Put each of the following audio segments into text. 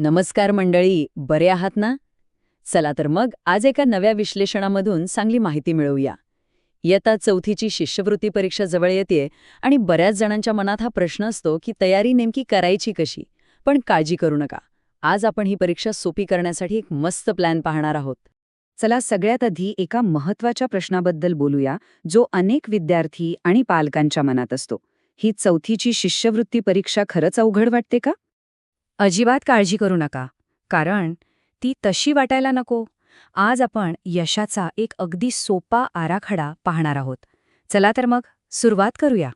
नमस्कार मंडळी, बरे आहात ना? चला तर मग आज एका नव्या विश्लेषणामधून चांगली माहिती मिळवूया. इयत्ता चौथीची शिष्यवृत्ती परीक्षा जवळ येतेय आणि बऱ्याच जणांच्या मनात हा प्रश्न असतो की तयारी नेमकी करायची कशी. पण काळजी करू नका, आज आपण ही परीक्षा सोपी करण्यासाठी एक मस्त प्लॅन पाहणार आहोत. चला सगळ्यात आधी एका महत्त्वाच्या प्रश्नाबद्दल बोलूया, जो अनेक विद्यार्थी आणि पालकांच्या मनात असतो. ही चौथीची शिष्यवृत्ती परीक्षा खरंच अवघड वाटते का? अजिबात काळजी करू नका, कारण ती तशी वाटायला नको. आज आपण यशाचा एक अगदी सोपा आराखडा पाहणार आहोत. चला तर मग सुरुवात करूया.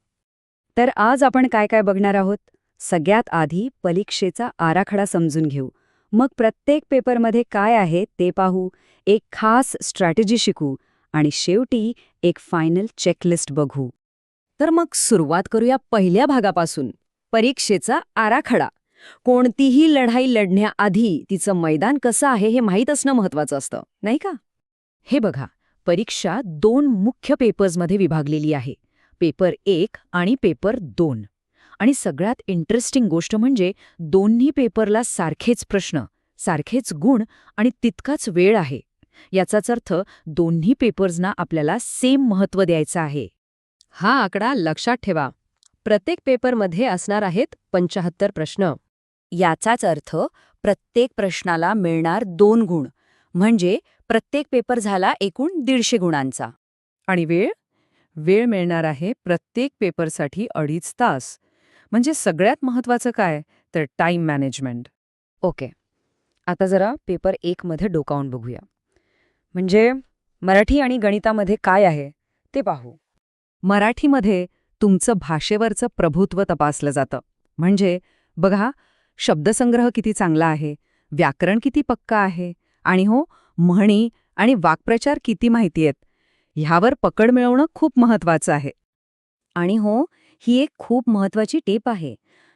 तर आज आपण काय काय बघणार आहोत? सगळ्यात आधी परीक्षेचा आराखडा समजून घेऊ. मग प्रत्येक पेपरमध्ये काय आहे ते पाहू, एक खास स्ट्रॅटेजी शिकू आणि शेवटी एक फायनल चेकलिस्ट बघू. तर मग सुरुवात करूया पहिल्या भागापासून, परीक्षेचा आराखडा. कोणतीही लढाई लढण्याआधी तिचं मैदान कसं आहे हे माहीत असणं महत्त्वाचं असतं, नाही का? हे बघा, परीक्षा 2 मुख्य पेपर्समध्ये विभागलेली आहे, पेपर 1 आणि पेपर 2. आणि सगळ्यात इंटरेस्टिंग गोष्ट म्हणजे दोन्ही पेपरला सारखेच प्रश्न, सारखेच गुण आणि तितकाच वेळ आहे. याचाच अर्थ दोन्ही पेपर्सना आपल्याला सेम महत्त्व द्यायचं आहे. हा आकडा लक्षात ठेवा. प्रत्येक पेपरमध्ये असणार आहेत 75 प्रश्न. याचाच अर्थ प्रत्येक प्रश्नाला मिळणार 2 गुण, म्हणजे प्रत्येक पेपर झाला एकूण 150 गुणांचा. आणि वेळ मिळणार आहे प्रत्येक पेपरसाठी 2.5 तास. म्हणजे सगळ्यात महत्त्वाचं काय तर टाईम मॅनेजमेंट. ओके, आता जरा पेपर 1 मध्ये डोकावून बघूया. म्हणजे मराठी आणि गणितामध्ये काय आहे ते पाहू. मराठीमध्ये तुमचं भाषेवरचं प्रभुत्व तपासलं जातं. म्हणजे बघा, शब्दसंग्रह किती चांगला आहे, व्याकरण किती पक्का आहे, आणि म्हणी आणि वाक्प्रचार किती माहिती आहेत, ह्यावर पकड मिळवणं खूप महत्त्वाचं आहे. आणि ही एक खूप महत्त्वाची टीप आहे.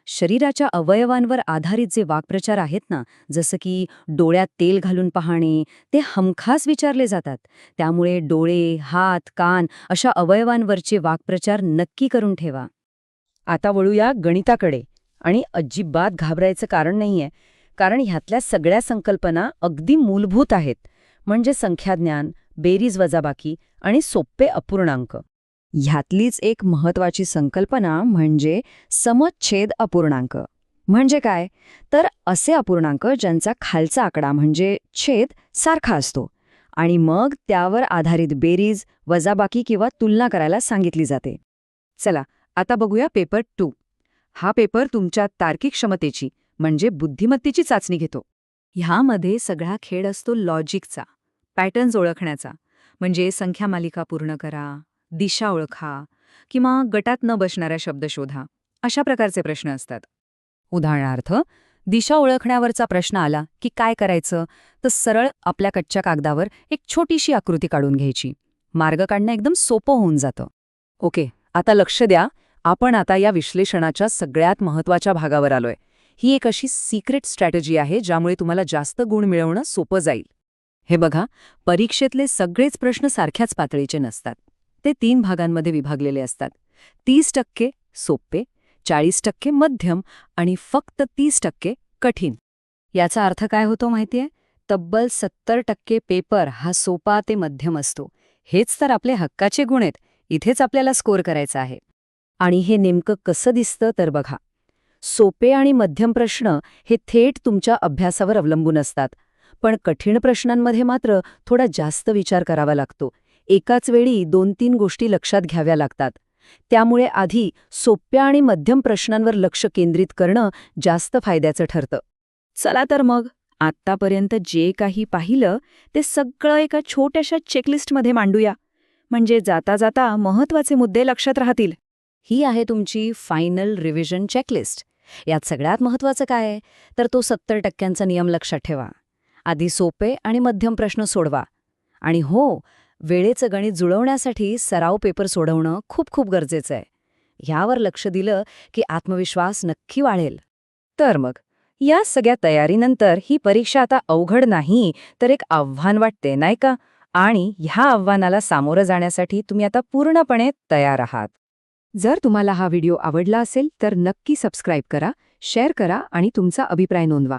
शरीराच्या अवयवांवर आधारित जे वाक्प्रचार आहेत ना, जसं की डोळ्यात तेल घालून पाहणे, ते हमखास विचारले जातात. त्यामुळे डोळे, हात, कान अशा अवयवांवरचे वाक्प्रचार नक्की करून ठेवा. आता वळूया गणिताकडे. आणि अजिबात घाबरायचं कारण नाहीये, कारण ह्यातल्या सगळ्या संकल्पना अगदी मूलभूत आहेत. म्हणजे संख्याज्ञान, बेरीज वजाबाकी आणि सोपे अपूर्णांक. ह्यातलीच एक महत्त्वाची संकल्पना म्हणजे समच्छेद अपूर्णांक. म्हणजे काय तर असे अपूर्णांक ज्यांचा खालचा आकडा म्हणजे छेद सारखा असतो आणि मग त्यावर आधारित बेरीज, वजाबाकी किंवा तुलना करायला सांगितली जाते. चला आता बघूया पेपर 2. हा पेपर तुमच्या तार्किक क्षमतेची म्हणजे बुद्धिमत्तेची चाचणी घेतो. ह्यामध्ये सगळा खेळ असतो लॉजिकचा, पॅटर्न्स ओळखण्याचा. म्हणजे संख्या मालिका पूर्ण करा, दिशा ओळखा किंवा गटात न बसणाऱ्या शब्द शोधा, अशा प्रकारचे प्रश्न असतात. उदाहरणार्थ, दिशा ओळखण्यावरचा प्रश्न आला की काय करायचं, तर सरळ आपल्या कच्च्या कागदावर एक छोटीशी आकृती काढून घ्यायची. मार्ग काढणं एकदम सोपं होऊन जातं. ओके, आता लक्ष द्या. आपण आता या विश्लेषणाच्या सगळ्यात महत्त्वाच्या भागावर आलोय. ही एक अशी सिक्रेट स्ट्रॅटेजी आहे ज्यामुळे तुम्हाला जास्त गुण मिळवणं सोपं जाईल. हे बघा, परीक्षेतले सगळेच प्रश्न सारख्याच पातळीचे नसतात. ते 3 भागांमध्ये विभागलेले असतात. 30% सोपे, 40% मध्यम आणि फक्त 30% कठीण. याचा अर्थ काय होतो माहितीये? तब्बल 70% पेपर हा सोपा ते मध्यम असतो. हेच तर आपले हक्काचे गुण आहेत. इथेच आपल्याला स्कोर करायचा आहे. आणि हे नेमकं कसं दिसतं तर बघा, सोपे आणि मध्यम प्रश्न हे थेट तुमच्या अभ्यासावर अवलंबून असतात. पण कठीण प्रश्नांमध्ये मात्र थोडा जास्त विचार करावा लागतो. एकाच वेळी 2-3 गोष्टी लक्षात घ्याव्या लागतात. त्यामुळे आधी सोप्या आणि मध्यम प्रश्नांवर लक्ष केंद्रित करणं जास्त फायद्याचं ठरतं. चला तर मग आत्तापर्यंत जे काही पाहिलं ते सगळं एका छोट्याशा चेकलिस्टमध्ये मांडूया. म्हणजे जाता जाता महत्त्वाचे मुद्दे लक्षात राहतील. ही आहे तुमची फायनल रिव्हिजन चेकलिस्ट. यात सगळ्यात महत्त्वाचं काय आहे तर तो 70% नियम लक्षात ठेवा. आधी सोपे आणि मध्यम प्रश्न सोडवा. आणि वेळेचं गणित जुळवण्यासाठी सराव पेपर सोडवणं खूप खूप गरजेचं आहे. ह्यावर लक्ष दिलं की आत्मविश्वास नक्की वाढेल. तर मग या सगळ्या तयारीनंतर ही परीक्षा आता अवघड नाही तर एक आव्हान वाटते, नाही का? आणि ह्या आव्हानाला सामोरं जाण्यासाठी तुम्ही आता पूर्णपणे तयार आहात. जर तुम्हाला हा व्हिडिओ आवडला असेल तर नक्की सबस्क्राईब करा, शेअर करा आणि तुमचा अभिप्राय नोंदवा.